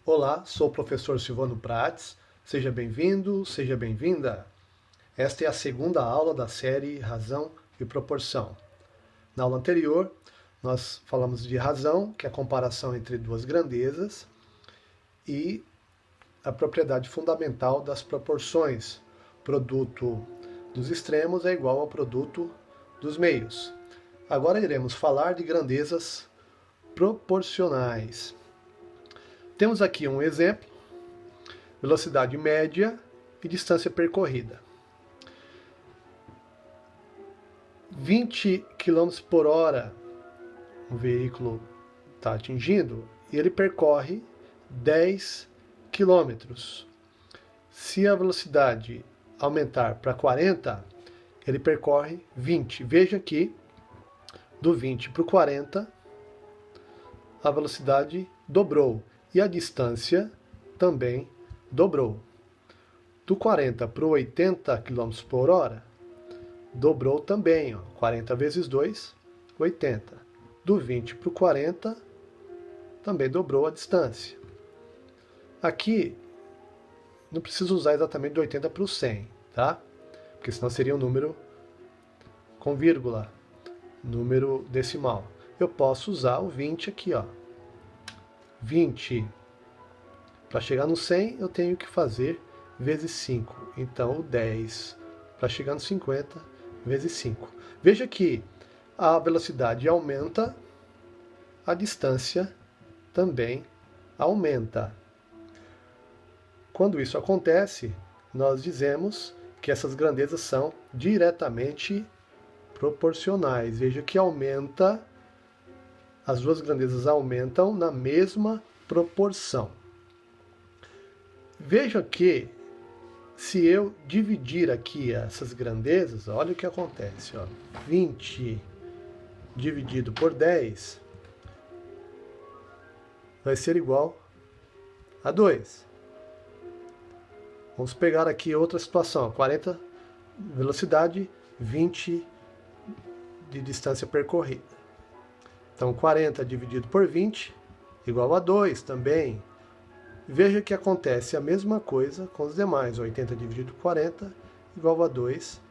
Olá, sou o professor Silvano Prates. Seja bem-vindo, seja bem-vinda. Esta é a segunda aula da série Razão e Proporção. Na aula anterior, nós falamos de razão, que é a comparação entre duas grandezas, e a propriedade fundamental das proporções. O produto dos extremos é igual ao produto dos meios. Agora iremos falar de grandezas proporcionais. Temos aqui um exemplo, velocidade média e distância percorrida. 20 km por hora o veículo está atingindo e ele percorre 10 km. Se a velocidade aumentar para 40, ele percorre 20. Veja que do 20 para o 40, a velocidade dobrou. E a distância também dobrou. Do 40 para o 80 km por hora, dobrou também. 40 vezes 2, 80. Do 20 para o 40, também dobrou a distância. Aqui, não preciso usar exatamente do 80 para o 100, tá? Porque senão seria um número com vírgula, número decimal. Eu posso usar o 20 aqui, ó. 20. Para chegar no 100, eu tenho que fazer vezes 5. Então, o 10 para chegar no 50, vezes 5. Veja que a velocidade aumenta, a distância também aumenta. Quando isso acontece, nós dizemos que essas grandezas são diretamente proporcionais. Veja que aumenta. As duas grandezas aumentam na mesma proporção. Veja que, se eu dividir aqui essas grandezas, olha o que acontece. 20 dividido por 10 vai ser igual a 2. Vamos pegar aqui outra situação. 40 velocidade, 20 de distância percorrida. Então, 40 dividido por 20, igual a 2 também. Veja que acontece a mesma coisa com os demais. 80 dividido por 40, igual a 2.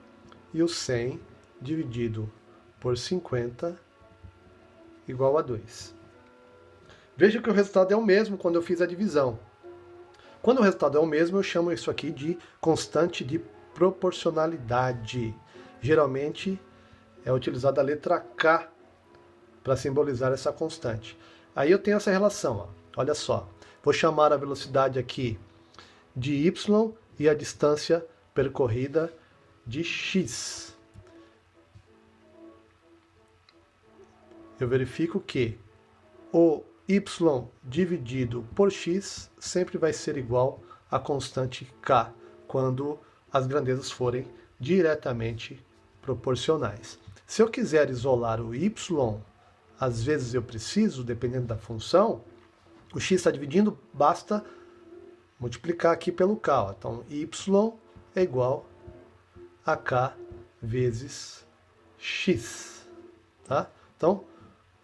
E o 100 dividido por 50, igual a 2. Veja que o resultado é o mesmo quando eu fiz a divisão. Quando o resultado é o mesmo, eu chamo isso aqui de constante de proporcionalidade. Geralmente, é utilizada a letra K para simbolizar essa constante. Aí eu tenho essa relação, olha só. Vou chamar a velocidade aqui de y e a distância percorrida de x. Eu verifico que o y dividido por x sempre vai ser igual à constante k, quando as grandezas forem diretamente proporcionais. Se eu quiser isolar o y, às vezes eu preciso, dependendo da função, o x está dividindo, basta multiplicar aqui pelo k. Então, y é igual a k vezes x. Tá? Então,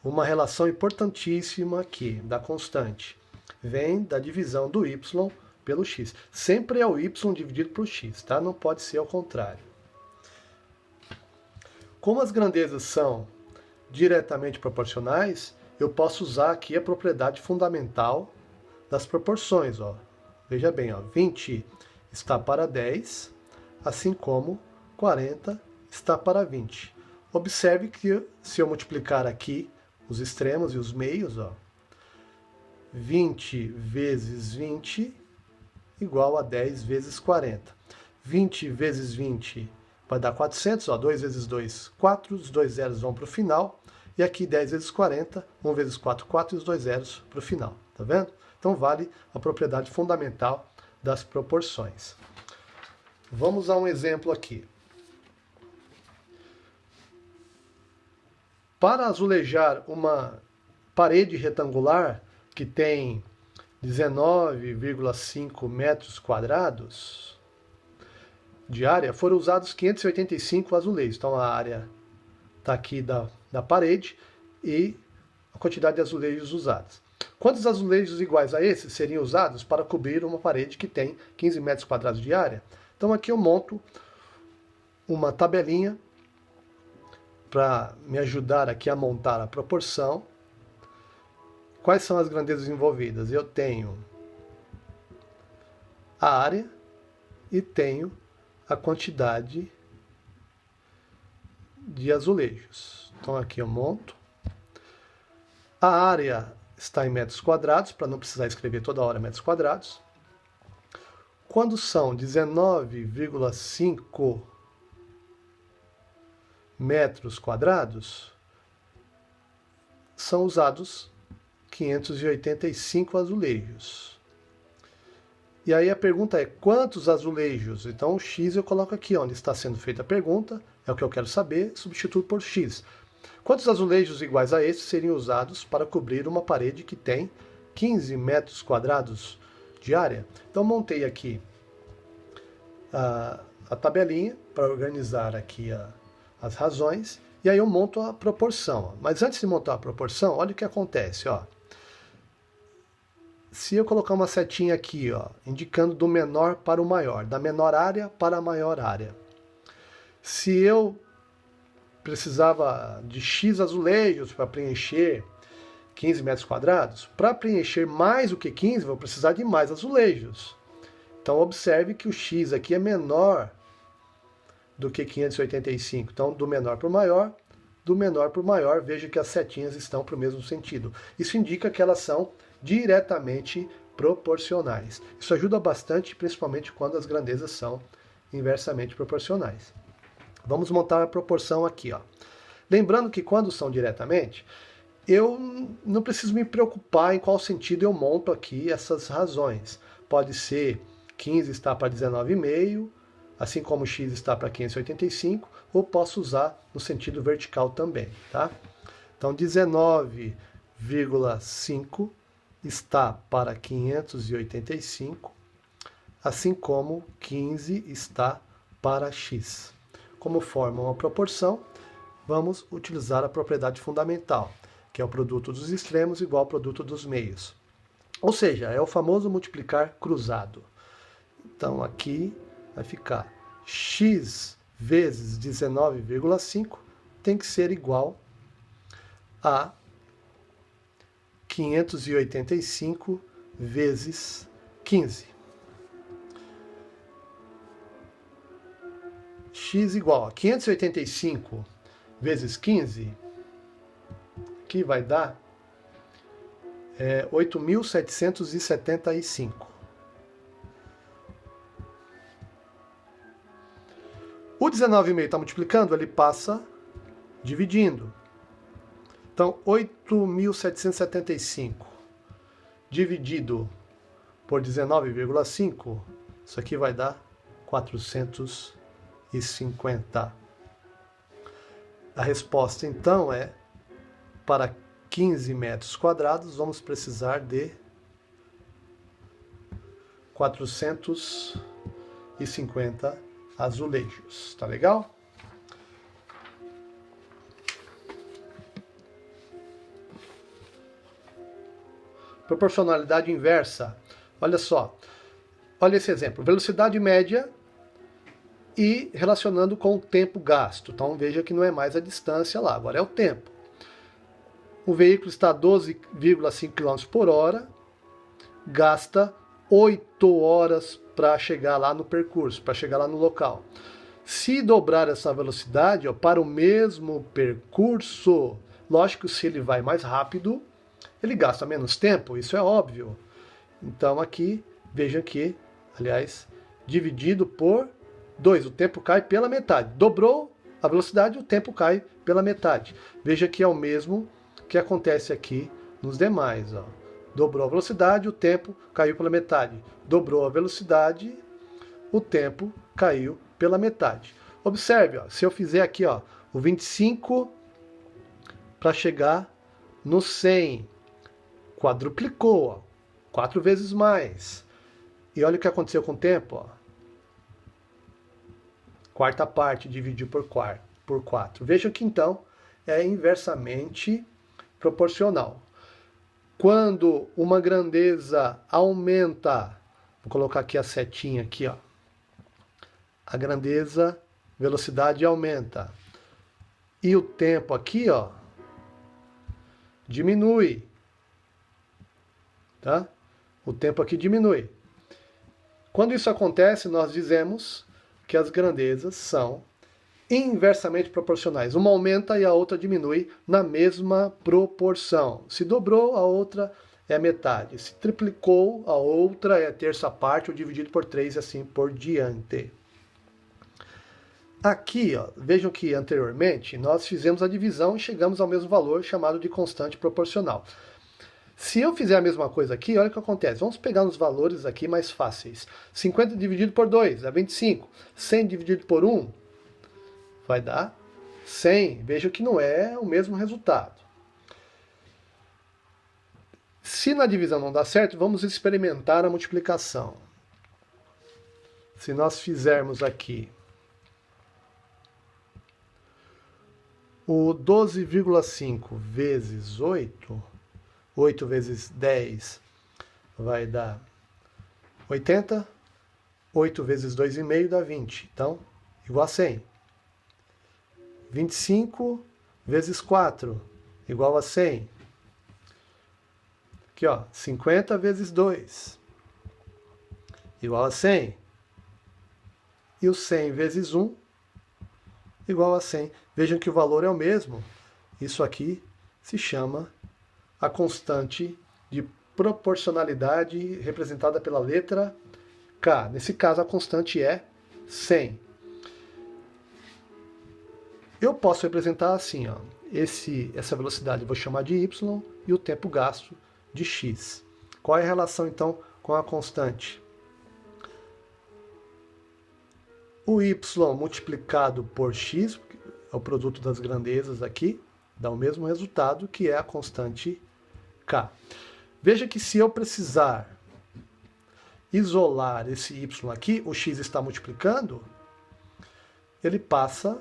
uma relação importantíssima aqui da constante vem da divisão do y pelo x. Sempre é o y dividido por x, tá? Não pode ser ao contrário. Como as grandezas são diretamente proporcionais, eu posso usar aqui a propriedade fundamental das proporções. Veja bem, 20 está para 10, assim como 40 está para 20. Observe que se eu multiplicar aqui os extremos e os meios, 20 vezes 20 igual a 10 vezes 40. 20 vezes 20 vai dar 400, 2 vezes 2, 4, os dois zeros vão para o final. E aqui 10 vezes 40, 1 vezes 4, 4 e os dois zeros para o final. Tá vendo? Então vale a propriedade fundamental das proporções. Vamos a um exemplo aqui. Para azulejar uma parede retangular que tem 19,5 metros quadrados de área, foram usados 585 azulejos. Então a área está aqui da parede e a quantidade de azulejos usados. Quantos azulejos iguais a esses seriam usados para cobrir uma parede que tem 15 metros quadrados de área? Então aqui eu monto uma tabelinha para me ajudar aqui a montar a proporção. Quais são as grandezas envolvidas? Eu tenho a área e tenho a quantidade de azulejos. Então aqui eu monto. A área está em metros quadrados, para não precisar escrever toda hora metros quadrados. Quando são 19,5 metros quadrados, são usados 585 azulejos. E aí a pergunta é, quantos azulejos? Então o X eu coloco aqui, onde está sendo feita a pergunta, é o que eu quero saber, substituo por X. Quantos azulejos iguais a esses seriam usados para cobrir uma parede que tem 15 metros quadrados de área? Então montei aqui a tabelinha para organizar aqui as razões, e aí eu monto a proporção. Mas antes de montar a proporção, olha o que acontece, ó. Se eu colocar uma setinha aqui, ó, indicando do menor para o maior, da menor área para a maior área. Se eu precisava de X azulejos para preencher 15 metros quadrados, para preencher mais do que 15, vou precisar de mais azulejos. Então observe que o X aqui é menor do que 585. Então, do menor para o maior, do menor para o maior, veja que as setinhas estão para o mesmo sentido. Isso indica que elas são diretamente proporcionais. Isso ajuda bastante, principalmente quando as grandezas são inversamente proporcionais. Vamos montar a proporção aqui, ó. Lembrando que quando são diretamente, eu não preciso me preocupar em qual sentido eu monto aqui essas razões. Pode ser 15 está para 19,5, assim como x está para 585, ou posso usar no sentido vertical também, tá? Então 19,5 está para 585, assim como 15 está para x. Como formam uma proporção, vamos utilizar a propriedade fundamental, que é o produto dos extremos igual ao produto dos meios. Ou seja, é o famoso multiplicar cruzado. Então aqui vai ficar x vezes 19,5 tem que ser igual a 585 vezes 15. X igual a 585 vezes 15, que vai dar 8.775. O 19,5 está multiplicando, ele passa dividindo. Então, 8.775 dividido por 19,5, isso aqui vai dar 450. A resposta, então, é, para 15 metros quadrados, vamos precisar de 450 azulejos. Tá legal? Proporcionalidade inversa. Olha só. Olha esse exemplo. Velocidade média e relacionando com o tempo gasto. Então veja que não é mais a distância lá, agora é o tempo. O veículo está a 12,5 km por hora, gasta 8 horas para chegar lá no percurso, para chegar lá no local. Se dobrar essa velocidade, ó, para o mesmo percurso, lógico, se ele vai mais rápido, ele gasta menos tempo, isso é óbvio. Então aqui, veja que, aliás, dividido por 2, o tempo cai pela metade. Dobrou a velocidade, o tempo cai pela metade. Veja que é o mesmo que acontece aqui nos demais. Ó. Dobrou a velocidade, o tempo caiu pela metade. Dobrou a velocidade, o tempo caiu pela metade. Observe, ó, se eu fizer aqui ó, o 25 para chegar no 100, quadruplicou, ó, 4 vezes mais. E olha o que aconteceu com o tempo. Ó. Quarta parte dividido por 4. Vejam que então é inversamente proporcional. quando uma grandeza aumenta, vou colocar aqui a setinha aqui, ó. A grandeza, velocidade aumenta. E o tempo aqui, ó, diminui. Tá? O tempo aqui diminui. Quando isso acontece, nós dizemos que as grandezas são inversamente proporcionais. Uma aumenta e a outra diminui na mesma proporção. Se dobrou, a outra é metade. Se triplicou, a outra é a terça parte, ou dividido por 3 e assim por diante. Aqui, ó, vejam que anteriormente nós fizemos a divisão e chegamos ao mesmo valor chamado de constante proporcional. Se eu fizer a mesma coisa aqui, olha o que acontece. Vamos pegar uns valores aqui mais fáceis. 50 dividido por 2 é 25. 100 dividido por 1 vai dar 100. Veja que não é o mesmo resultado. Se na divisão não dá certo, vamos experimentar a multiplicação. Se nós fizermos aqui o 12,5 vezes 8... 8 vezes 10 vai dar 80. 8 vezes 2,5 dá 20. Então, igual a 100. 25 vezes 4 igual a 100. Aqui, ó, 50 vezes 2 igual a 100. E o 100 vezes 1 igual a 100. Vejam que o valor é o mesmo. Isso aqui se chama a constante de proporcionalidade representada pela letra K. Nesse caso, a constante é 100. Eu posso representar assim, ó, essa velocidade eu vou chamar de y e o tempo gasto de x. Qual é a relação, então, com a constante? O y multiplicado por x, é o produto das grandezas aqui, dá o mesmo resultado, que é a constante K. Veja que se eu precisar isolar esse y aqui, o x está multiplicando, ele passa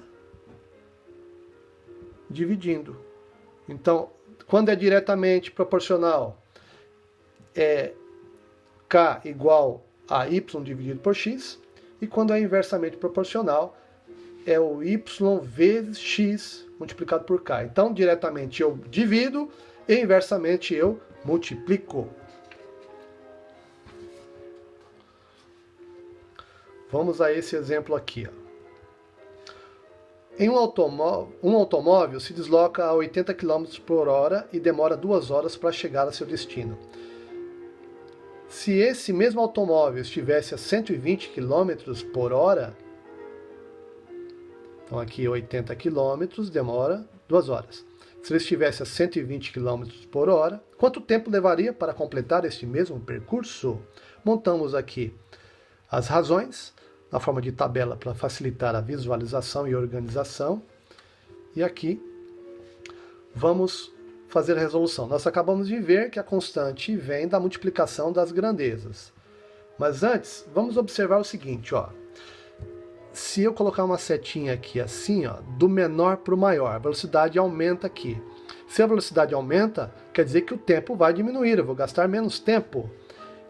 dividindo. Então, quando é diretamente proporcional, é K igual a y dividido por x, e quando é inversamente proporcional, é o y vezes x multiplicado por K. Então, diretamente eu divido, e inversamente eu multiplico. Vamos a esse exemplo aqui. Ó. Em um automóvel se desloca a 80 km por hora e demora 2 horas para chegar a seu destino. Se esse mesmo automóvel estivesse a 120 km por hora, então aqui 80 km demora 2 horas. Se ele estivesse a 120 km por hora, quanto tempo levaria para completar este mesmo percurso? Montamos aqui as razões, na forma de tabela para facilitar a visualização e organização. E aqui vamos fazer a resolução. Nós acabamos de ver que a constante vem da multiplicação das grandezas. Mas antes, vamos observar o seguinte, ó. Se eu colocar uma setinha aqui assim, ó, do menor para o maior, a velocidade aumenta aqui. Se a velocidade aumenta, quer dizer que o tempo vai diminuir, eu vou gastar menos tempo.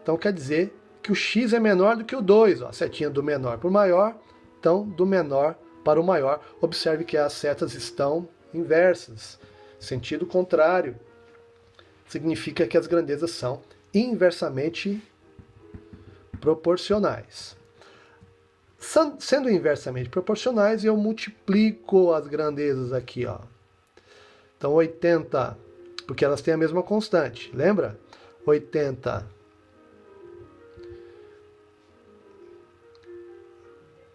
Então quer dizer que o x é menor do que o 2, ó, a setinha do menor para o maior, então do menor para o maior. Observe que as setas estão inversas, sentido contrário. Significa que as grandezas são inversamente proporcionais. Sendo inversamente proporcionais, eu multiplico as grandezas aqui, ó. Então 80, porque elas têm a mesma constante, lembra? 80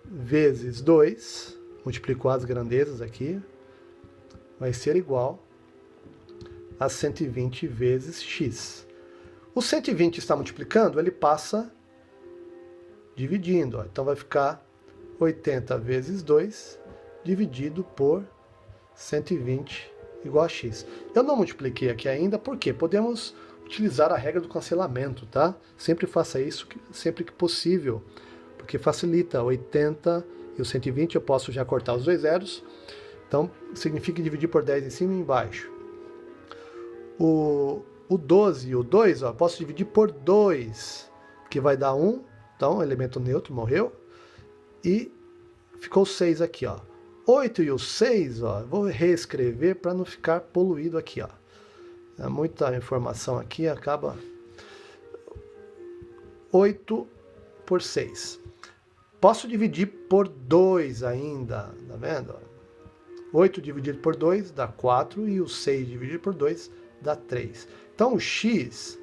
vezes 2, multiplicou as grandezas aqui, vai ser igual a 120 vezes x. O 120 está multiplicando, ele passa dividindo. Ó. Então vai ficar 80 vezes 2 dividido por 120 igual a x. Eu não multipliquei aqui ainda, porque podemos utilizar a regra do cancelamento, tá? Sempre faça isso sempre que possível, porque facilita. 80 e o 120 eu posso já cortar os dois zeros. Então significa dividir por 10 em cima e embaixo. O o 12 e o 2, ó, posso dividir por 2, que vai dar 1. Então, elemento neutro morreu. E ficou 6 aqui, ó. 8 e o 6, ó, vou reescrever para não ficar poluído aqui, ó. É muita informação aqui, acaba 8 por 6. Posso dividir por 2 ainda, tá vendo? 8 dividido por 2 dá 4 e o 6 dividido por 2 dá 3. Então o x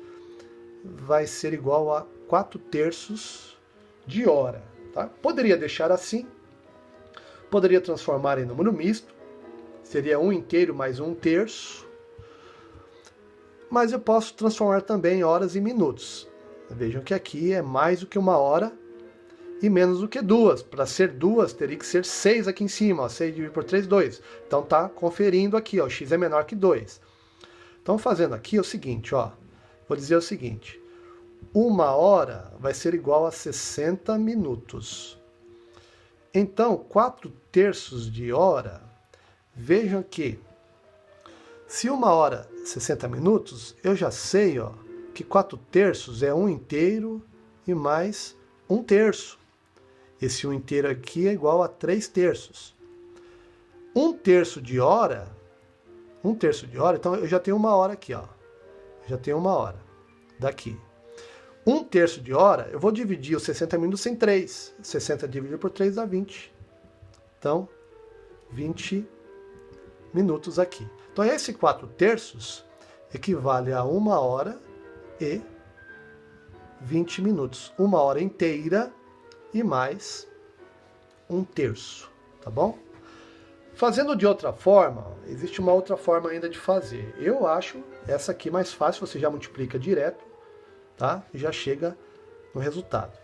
vai ser igual a 4/3 de hora. Tá? Poderia deixar assim, poderia transformar em número misto, seria 1 inteiro mais 1/3, mas eu posso transformar também em horas e minutos. Vejam que aqui é mais do que 1 hora e menos do que 2. Para ser 2, teria que ser 6 aqui em cima. Ó. 6 dividido por 3, 2. Então tá conferindo aqui, ó, x é menor que 2. Então fazendo aqui é o seguinte, ó, vou dizer o seguinte, 1 hora vai ser igual a 60 minutos. Então, 4/3 de hora, vejam que se 1 hora 60 minutos, eu já sei, ó, que 4/3 é 1 inteiro e mais 1/3. Esse 1 inteiro aqui é igual a 3/3. 1/3 de hora, 1/3 de hora, então eu já tenho 1 hora aqui, ó. Eu já tenho 1 hora daqui. 1/3 de hora, eu vou dividir os 60 minutos em 3. 60 dividido por 3 dá 20. Então, 20 minutos aqui. Então, esse 4/3 equivale a 1 hora e 20 minutos. 1 hora inteira e mais 1/3, tá bom? Fazendo de outra forma, existe uma outra forma ainda de fazer. Eu acho essa aqui mais fácil, você já multiplica direto, tá? E já chega no resultado.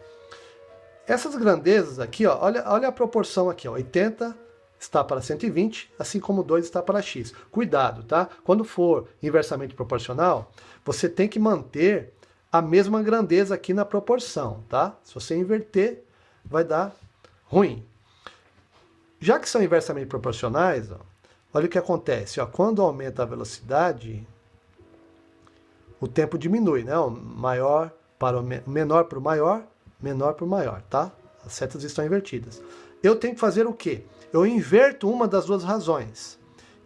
Essas grandezas aqui, ó, olha a proporção aqui, ó, 80 está para 120, assim como 2 está para x. Cuidado, tá? Quando for inversamente proporcional, você tem que manter a mesma grandeza aqui na proporção, tá? Se você inverter, vai dar ruim. Já que são inversamente proporcionais, ó, olha o que acontece. Ó, quando aumenta a velocidade, o tempo diminui, né? O maior para o menor para o maior, menor para o maior, tá? As setas estão invertidas. Eu tenho que fazer o quê? Eu inverto uma das duas razões.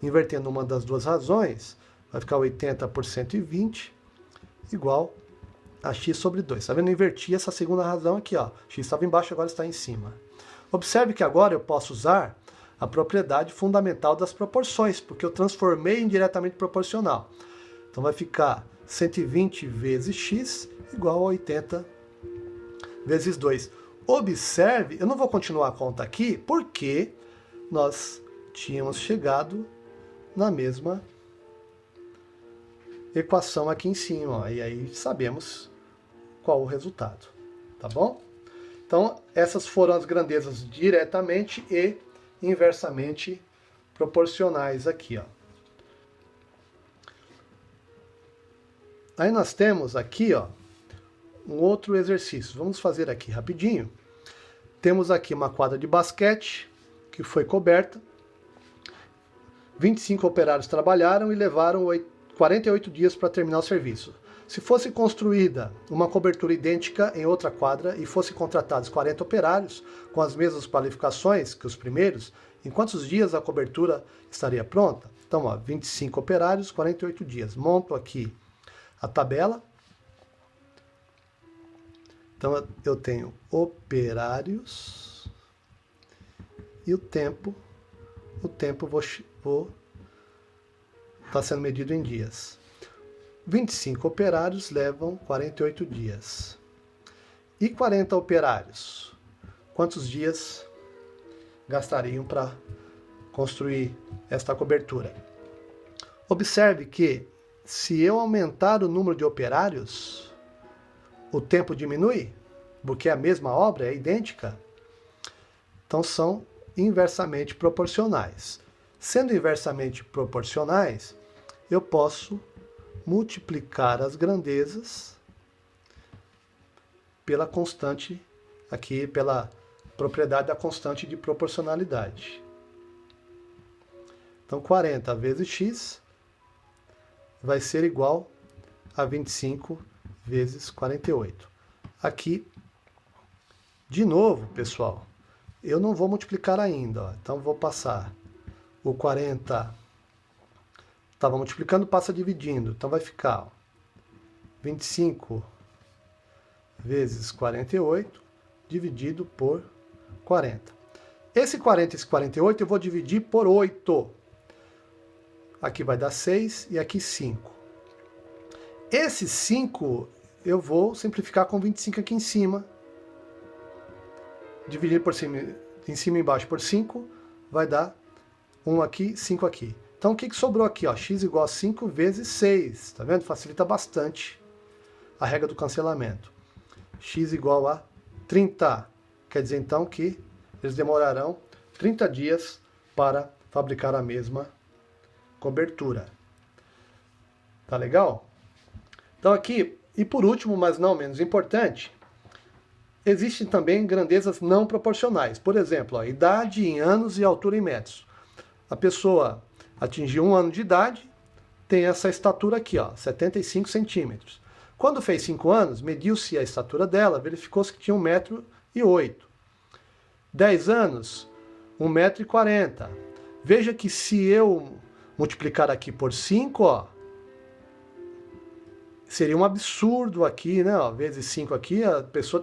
Invertendo uma das duas razões, vai ficar 80 por 120 igual a x sobre 2. Tá vendo? Eu inverti essa segunda razão aqui, ó. X estava embaixo, agora está em cima. Observe que agora eu posso usar a propriedade fundamental das proporções, porque eu transformei em diretamente proporcional. Então vai ficar 120 vezes x igual a 80 vezes 2. Observe, eu não vou continuar a conta aqui, porque nós tínhamos chegado na mesma equação aqui em cima, ó, e aí sabemos qual o resultado, tá bom? Então, essas foram as grandezas diretamente e inversamente proporcionais aqui, ó. Aí nós temos aqui, ó, um outro exercício. Vamos fazer aqui rapidinho. Temos aqui uma quadra de basquete que foi coberta. 25 operários trabalharam e levaram 48 dias para terminar o serviço. Se fosse construída uma cobertura idêntica em outra quadra e fossem contratados 40 operários com as mesmas qualificações que os primeiros, em quantos dias a cobertura estaria pronta? Então, ó, 25 operários, 48 dias. Monto aqui a tabela. Então, eu tenho operários e o tempo está sendo medido em dias. 25 operários levam 48 dias. E 40 operários? Quantos dias gastariam para construir esta cobertura? Observe que, se eu aumentar o número de operários, o tempo diminui, porque a mesma obra é idêntica. Então, são inversamente proporcionais. Sendo inversamente proporcionais, eu posso multiplicar as grandezas pela constante, aqui pela propriedade da constante de proporcionalidade. Então, 40 vezes x vai ser igual a 25 vezes 48. Aqui, de novo, pessoal, eu não vou multiplicar ainda, ó. Então vou passar o 40, estava multiplicando, passa dividindo, então vai ficar, ó, 25 vezes 48 dividido por 40. Esse 40 e esse 48 eu vou dividir por 8. Aqui vai dar 6 e aqui 5. Esse 5 eu vou simplificar com 25 aqui em cima. Dividir por cima, em cima e embaixo por 5, vai dar 1 aqui, 5 aqui. Então o que sobrou aqui? Ó? X igual a 5 vezes 6. Tá vendo? Facilita bastante a regra do cancelamento. X igual a 30. Quer dizer então que eles demorarão 30 dias para fabricar a mesma cobertura. Tá legal? Então aqui, e por último, mas não menos importante, existem também grandezas não proporcionais. Por exemplo, a idade em anos e altura em metros. A pessoa atingiu 1 ano de idade, tem essa estatura aqui, ó, 75 centímetros. Quando fez 5 anos, mediu-se a estatura dela, verificou-se que tinha 1,08 m. 10 anos, 1,40 m. Veja que se eu multiplicar aqui por 5, ó, seria um absurdo aqui, né? Ó, vezes 5 aqui, a pessoa